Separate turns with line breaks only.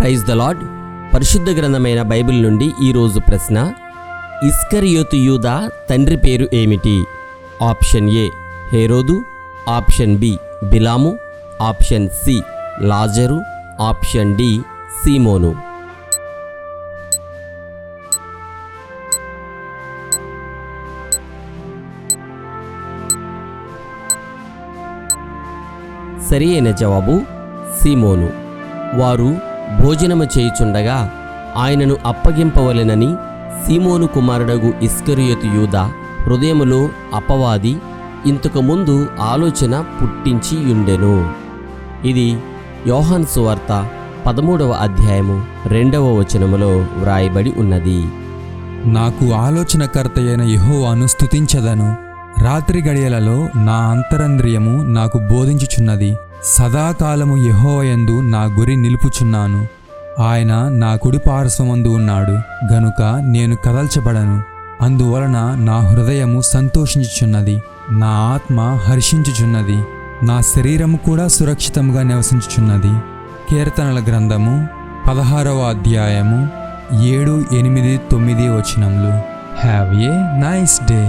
Praise the lord. పరిశుద్ధ గ్రంథమైన Bible నుండి ఈరోజు ప్రశ్న: ఇస్కరియోతు యూదా తండ్రి పేరు ఏమిటి? ఆప్షన్ ఏ హేరోదు, ఆప్షన్ బి బిలాము, ఆప్షన్ సి లాజరు, ఆప్షన్ డి సీమోను. సరి అయిన జవాబు సీమోను. వారు భోజనము చేయుచుండగా ఆయనను అప్పగింపవలెనని సీమోను కుమారుడగు ఇస్కరియోతు యూదా హృదయములో అపవాది ఇంతకుముందు ఆలోచన పుట్టించి యుండెను. ఇది యోహాను సువార్త 13వ అధ్యాయము 2వ వచనములో వ్రాయబడి ఉన్నది.
నాకు ఆలోచనకర్త అయిన యెహోవాను స్తుతించదను. రాత్రి గడియలలో నా అంతరంద్రియము నాకు బోధించుచున్నది. సదాకాలము యెహోవాయందు నా గురి నిలుపుచున్నాను. ఆయన నా కుడి పార్శ్వమందు ఉన్నాడు గనుక నేను కదల్చబడను. అందువలన నా హృదయము సంతోషించుచున్నది, నా ఆత్మ హర్షించుచున్నది, నా శరీరము కూడా సురక్షితంగా నివసించుచున్నది. కీర్తనల గ్రంథము 16వ అధ్యాయము 7, 8, 9 వచనములు. Have a nice day.